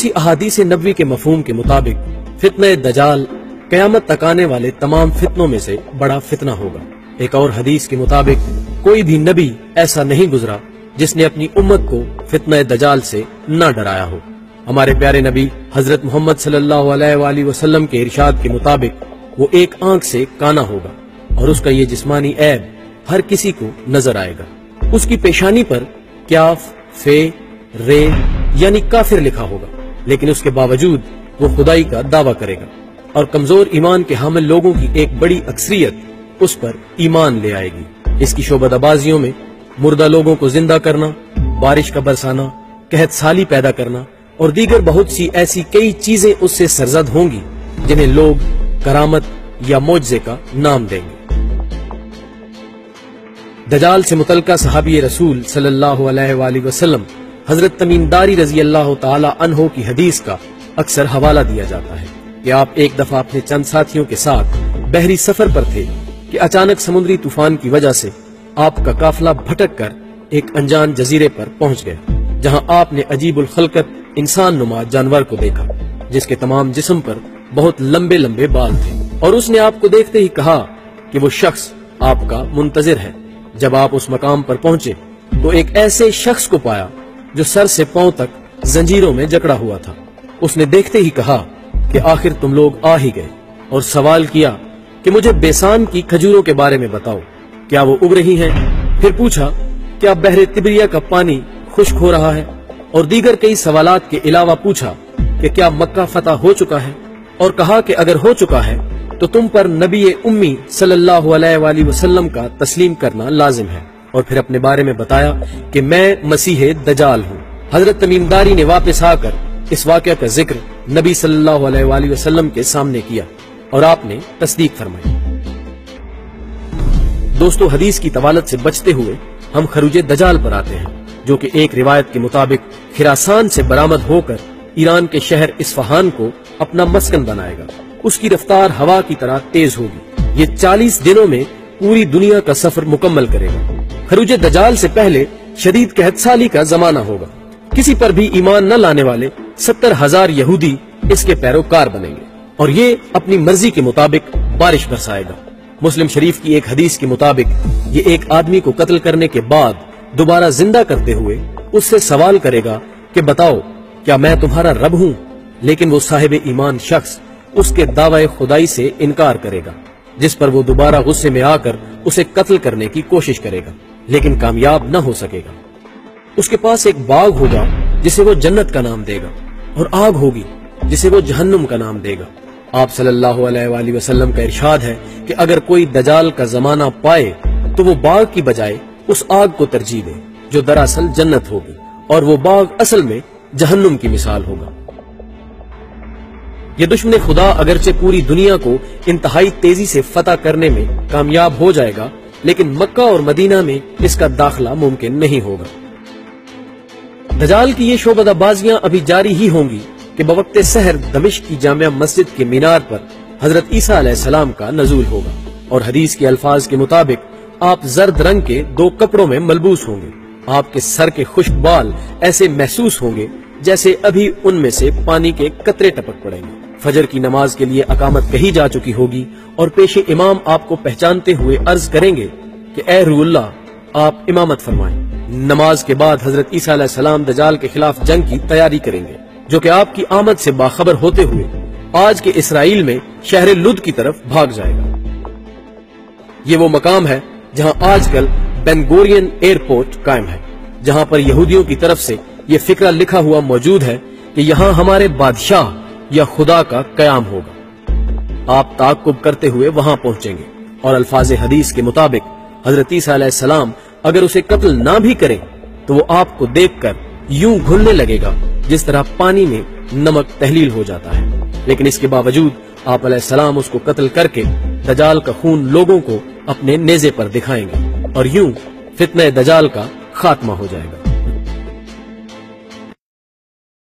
سی अहादीस नबवी के मफहूम के मुताबिक फितने दजाल क़यामत तक आने वाले तमाम फितनों में से बड़ा फितना होगा। एक और हदीस के मुताबिक कोई भी नबी ऐसा नहीं गुजरा जिसने अपनी उम्मत को फितने दजाल से न डराया हो। हमारे प्यारे नबी हजरत मोहम्मद सल्लल्लाहु अलैहि वसल्लम के इरशाद के मुताबिक वो एक आंख से काना होगा और उसका ये जिस्मानी ऐब हर किसी को नजर आएगा। उसकी पेशानी पर क्याफ, फे, रे यानी काफिर लिखा होगा, लेकिन उसके बावजूद वो खुदाई का दावा करेगा और कमजोर ईमान के हामिल लोगों की एक बड़ी अक्सरियत उस पर ईमान ले आएगी। इसकी शोबदाबाजियों में मुर्दा लोगों को जिंदा करना, बारिश का बरसाना, कहत साली पैदा करना और दीगर बहुत सी ऐसी कई चीजें उससे सरजद होंगी जिन्हें लोग करामत या मोजज़े का नाम देंगे। दजाल से मुतल्लिका सहाबी रसूल सल्लल्लाहु अलैहि वसल्लम हजरत तमीम दारी रजी अल्लाह ताला अन्हो की हदीस का अक्सर हवाला दिया जाता है कि आप एक दफा अपने चंद साथियों के साथ बहरी सफर पर थे कि अचानक समुद्री तूफान की वजह से आपका काफिला भटक कर एक अनजान जजीरे पर पहुंच गया, जहां आपने अजीबुल खलकत इंसान नुमा जानवर को देखा जिसके तमाम जिस्म पर बहुत लंबे लंबे बाल थे और उसने आपको देखते ही कहा कि वो शख्स आपका मुंतजिर है। जब आप उस मकाम पर पहुंचे तो एक ऐसे शख्स को पाया जो सर से पांव तक जंजीरों में जकड़ा हुआ था। उसने देखते ही कहा कि आखिर तुम लोग आ ही गए और सवाल किया कि मुझे बेसान की खजूरों के बारे में बताओ, क्या वो उग रही हैं? फिर पूछा क्या बहरे तिबरिया का पानी खुश्क हो रहा है और दीगर कई सवालात के अलावा पूछा कि क्या मक्का फतह हो चुका है और कहा कि अगर हो चुका है तो तुम पर नबी उम्मी सल्लल्लाहु अलैहि वसल्लम का तस्लीम करना लाजिम है। और फिर अपने बारे में बताया कि मैं मसीह दजाल हूँ। हजरत तमीम दारी ने वापस आकर इस वाक़या का जिक्र नबी सल्लल्लाहु अलैहि वसल्लम के सामने किया और आपने तस्दीक फरमाई। दोस्तों, हदीस की तवालत से बचते हुए हम खरूज दजाल पर आते हैं, जो कि एक रिवायत के मुताबिक खिरासान से बरामद होकर ईरान के शहर इस्फहान को अपना मस्कन बनाएगा। उसकी रफ्तार हवा की तरह तेज होगी। ये 40 दिनों में पूरी दुनिया का सफर मुकम्मल करेगा। खरूज दजाल से पहले शदीद कहतसाली का जमाना होगा। किसी पर भी ईमान न लाने वाले 70,000 यहूदी इसके पैरोकार बनेंगे और ये अपनी मर्जी के मुताबिक बारिश बरसाएगा। मुस्लिम शरीफ की एक हदीस के मुताबिक ये एक आदमी को कत्ल करने के बाद दोबारा जिंदा करते हुए उससे सवाल करेगा कि बताओ क्या मैं तुम्हारा रब हूँ? लेकिन वो साहिब ईमान शख्स उसके दावे खुदाई से इनकार करेगा, जिस पर वो दोबारा गुस्से में आकर उसे कत्ल करने की कोशिश करेगा, लेकिन कामयाब न हो सकेगा। उसके पास एक बाग होगा जिसे वो जन्नत का नाम देगा और आग होगी जिसे वो जहन्नुम का नाम देगा। आप सल्लल्लाहु अलैहि वसल्लम का इरशाद है कि अगर कोई दजाल का जमाना पाए तो वो बाग की बजाय उस आग को तरजीह दे जो दरअसल जन्नत होगी और वो बाग असल में जहन्नुम की मिसाल होगा। ये दुश्मन खुदा अगरचे पूरी दुनिया को इंतहाई तेजी से फतह करने में कामयाब हो जाएगा, लेकिन मक्का और मदीना में इसका दाखिला मुमकिन नहीं होगा। दजाल की ये शोबदाबाजियां अभी जारी ही होंगी कि बवक्ते सहर दमिश्क की जामिया मस्जिद के मीनार पर हजरत ईसा अलैहिस्सलाम का नजूल होगा और हदीस के अल्फाज के मुताबिक आप जर्द रंग के 2 कपड़ों में मलबूस होंगे। आपके सर के खुश्क बाल ऐसे महसूस होंगे जैसे अभी उनमें से पानी के कतरे टपक पड़ेंगे। फजर की नमाज के लिए अकामत कही जा चुकी होगी और पेशे इमाम आपको पहचानते हुए अर्ज करेंगे कि ए रूहुल्लाह आप इमामत फरमाएं। नमाज के बाद हजरत ईसा अलैहिस्सलाम दजाल के खिलाफ जंग की तैयारी करेंगे, जो कि आपकी आमद से बाखबर होते हुए आज के इसराइल में शहर लुद की तरफ भाग जाएगा। ये वो मकाम है जहां आजकल बेन गोरियन एयरपोर्ट कायम है, जहां पर यहूदियों की तरफ से ये फिक्रा लिखा हुआ मौजूद है कि यहाँ हमारे बादशाह या खुदा का कयाम होगा। आप ताक़ुब करते हुए वहां पहुंचेंगे और अल्फाज हदीस के मुताबिक हजरत ईसा अलैहिस्सलाम अगर उसे कत्ल ना भी करें तो वो आपको देखकर यूं घुलने लगेगा जिस तरह पानी में नमक तहलील हो जाता है। लेकिन इसके बावजूद आप अलैहिस्सलाम उसको कत्ल करके दजाल का खून लोगों को अपने नेज़े पर दिखाएंगे और यूं फितने दजाल का खात्मा हो जाएगा।